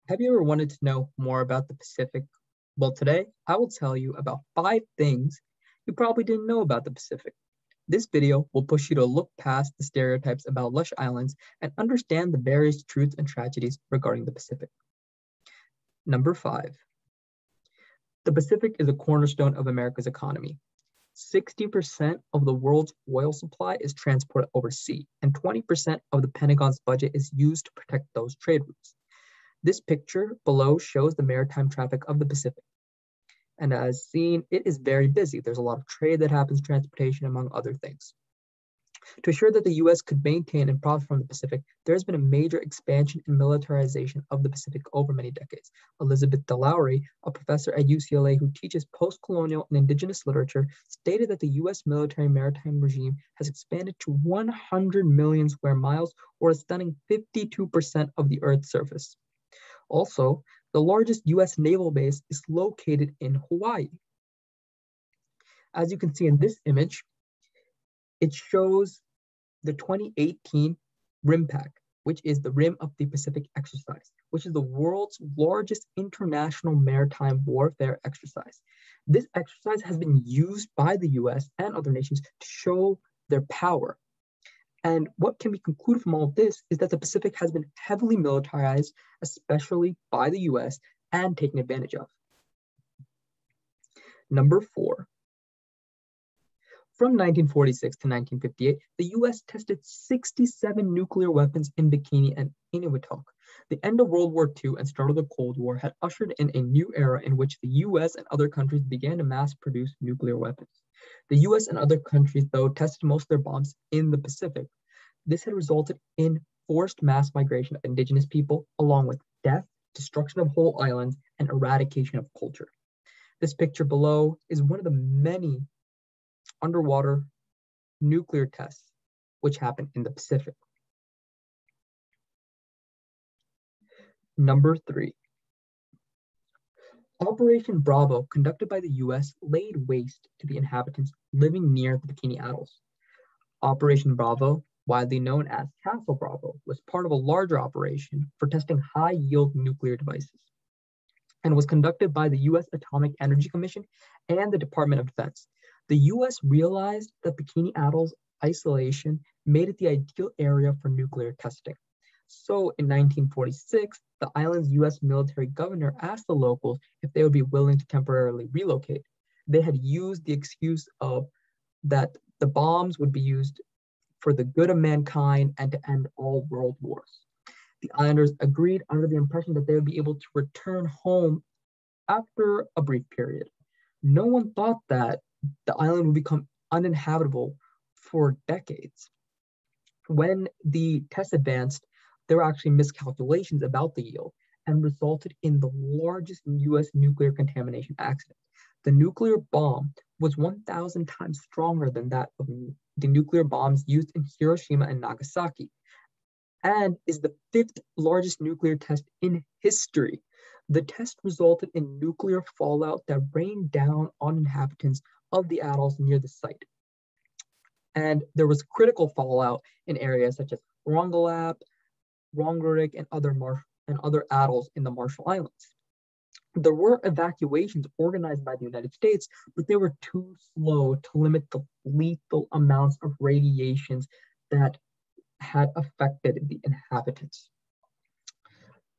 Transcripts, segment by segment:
Have you ever wanted to know more about the Pacific? Well, today I will tell you about 5 things you probably didn't know about the Pacific. This video will push you to look past the stereotypes about lush islands and understand the various truths and tragedies regarding the Pacific. Number 5. The Pacific is a cornerstone of America's economy. 60% of the world's oil supply is transported over sea, and 20% of the Pentagon's budget is used to protect those trade routes. This picture below shows the maritime traffic of the Pacific. And as seen, it is very busy. There's a lot of trade that happens, transportation, among other things. To ensure that the U.S. could maintain and profit from the Pacific, there has been a major expansion and militarization of the Pacific over many decades. Elizabeth DeLoughrey, a professor at UCLA who teaches post-colonial and indigenous literature, stated that the U.S. military maritime regime has expanded to 100 million square miles, or a stunning 52% of the Earth's surface. Also, the largest U.S. naval base is located in Hawaii. As you can see in this image, it shows the 2018 RIMPAC, which is the Rim of the Pacific exercise, which is the world's largest international maritime warfare exercise. This exercise has been used by the U.S. and other nations to show their power. And what can be concluded from all of this is that the Pacific has been heavily militarized, especially by the US, and taken advantage of. Number 4. From 1946 to 1958, the US tested 67 nuclear weapons in Bikini and Inuviatok. The end of World War II and start of the Cold War had ushered in a new era in which the US and other countries began to mass produce nuclear weapons. The US and other countries, though, tested most of their bombs in the Pacific. This had resulted in forced mass migration of indigenous people, along with death, destruction of whole islands, and eradication of culture. This picture below is one of the many underwater nuclear tests which happened in the Pacific. Number 3. Operation Bravo, conducted by the U.S., laid waste to the inhabitants living near the Bikini Atolls. Operation Bravo, widely known as Castle Bravo, was part of a larger operation for testing high-yield nuclear devices and was conducted by the U.S. Atomic Energy Commission and the Department of Defense. The U.S. realized that Bikini Atolls isolation made it the ideal area for nuclear testing. So in 1946, the island's U.S. military governor asked the locals if they would be willing to temporarily relocate. They had used the excuse of that the bombs would be used for the good of mankind and to end all world wars. The islanders agreed under the impression that they would be able to return home after a brief period. No one thought that the island would become uninhabitable for decades. When the tests advanced, there were actually miscalculations about the yield and resulted in the largest U.S. nuclear contamination accident. The nuclear bomb was 1,000 times stronger than that of the nuclear bombs used in Hiroshima and Nagasaki, and is the 5th largest nuclear test in history. The test resulted in nuclear fallout that rained down on inhabitants of the atolls near the site. And there was critical fallout in areas such as Rongelap, Rongerik, and other atolls in the Marshall Islands. There were evacuations organized by the United States, but they were too slow to limit the lethal amounts of radiations that had affected the inhabitants.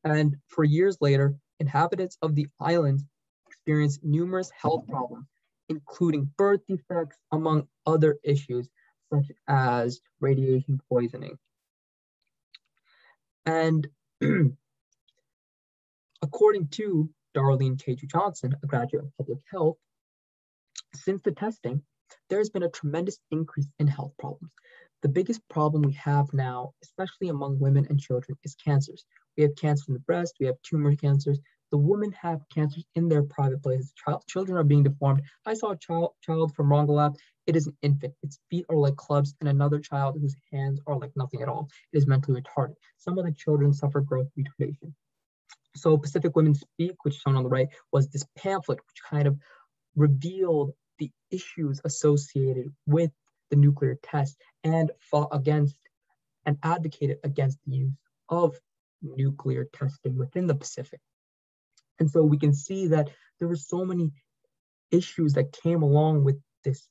And for years later, inhabitants of the islands experienced numerous health problems, including birth defects, among other issues such as radiation poisoning. And according to Darlene K. Johnson, a graduate of public health, since the testing, there has been a tremendous increase in health problems. The biggest problem we have now, especially among women and children, is cancers. We have cancer in the breast, we have tumor cancers. The women have cancers in their private places. Children are being deformed. I saw a child from Rongelap. It is an infant. Its feet are like clubs, and another child whose hands are like nothing at all. It is mentally retarded. Some of the children suffer growth retardation. So Pacific Women Speak, which is shown on the right, was this pamphlet which kind of revealed the issues associated with the nuclear test and fought against and advocated against the use of nuclear testing within the Pacific. And so we can see that there were so many issues that came along with this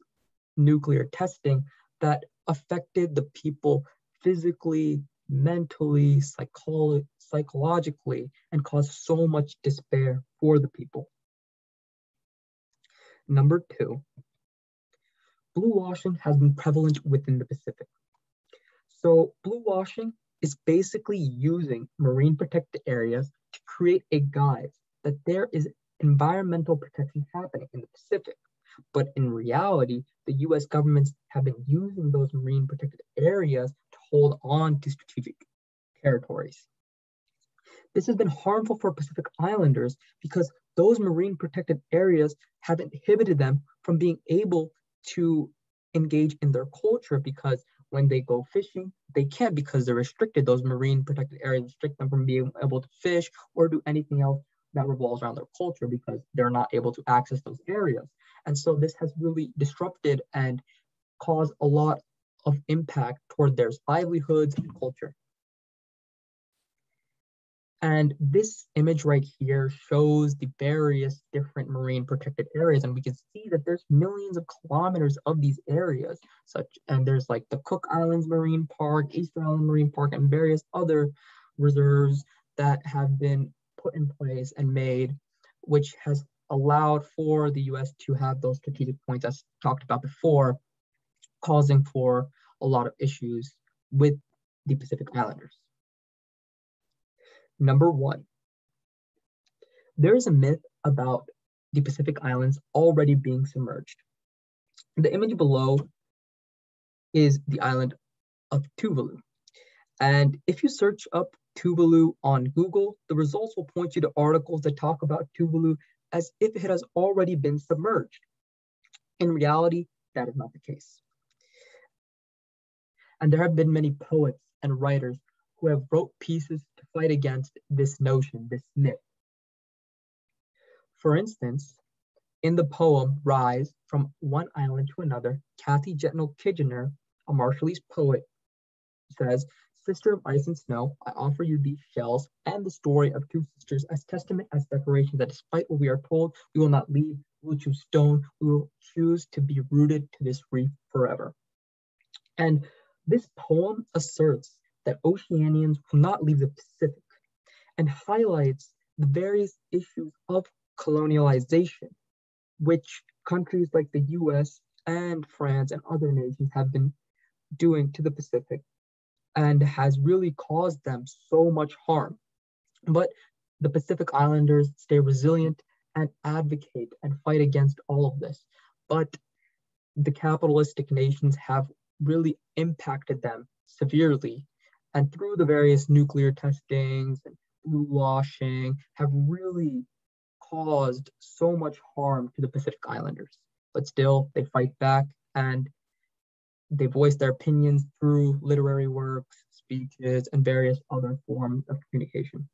nuclear testing that affected the people physically, mentally, psychologically, and caused so much despair for the people. Number 2, blue washing has been prevalent within the Pacific. So blue washing is basically using marine protected areas to create a guise that there is environmental protection happening in the Pacific. But in reality, the US governments have been using those marine protected areas to hold on to strategic territories. This has been harmful for Pacific Islanders because those marine protected areas have inhibited them from being able to engage in their culture, because when they go fishing, they can't because they're restricted. Those marine protected areas restrict them from being able to fish or do anything else that revolves around their culture because they're not able to access those areas. And so this has really disrupted and caused a lot of impact toward their livelihoods and culture. And this image right here shows the various different marine protected areas. And we can see that there's millions of kilometers of these areas, and there's like the Cook Islands Marine Park, Easter Island Marine Park, and various other reserves that have been put in place and made, which has allowed for the US to have those strategic points as talked about before, causing for a lot of issues with the Pacific Islanders. Number 1, there is a myth about the Pacific Islands already being submerged. The image below is the island of Tuvalu. And if you search up Tuvalu on Google, the results will point you to articles that talk about Tuvalu as if it has already been submerged. In reality, that is not the case. And there have been many poets and writers who have wrote pieces to fight against this notion, this myth. For instance, in the poem Rise from One Island to Another, Kathy Jetnell Kidgener, a Marshallese poet, says, "Sister of ice and snow, I offer you these shells and the story of two sisters as testament, as declaration that despite what we are told, we will not leave, we will choose stone, we will choose to be rooted to this reef forever." And this poem asserts that Oceanians will not leave the Pacific and highlights the various issues of colonialization, which countries like the US and France and other nations have been doing to the Pacific, and has really caused them so much harm. But the Pacific Islanders stay resilient and advocate and fight against all of this. But the capitalistic nations have really impacted them severely, and through the various nuclear testings and blue washing have really caused so much harm to the Pacific Islanders. But still, they fight back and they voice their opinions through literary works, speeches, and various other forms of communication.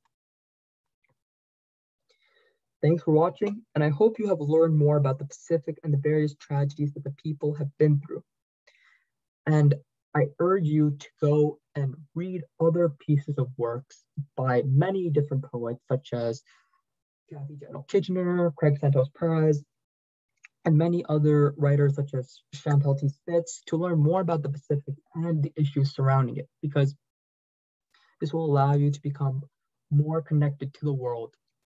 Thanks for watching, and I hope you have learned more about the Pacific and the various tragedies that the people have been through. And I urge you to go and read other pieces of works by many different poets, such as Kathy Jetnell Kidgener, Craig Santos Perez, and many other writers such as Chantal T. Spitz, to learn more about the Pacific and the issues surrounding it, because this will allow you to become more connected to the world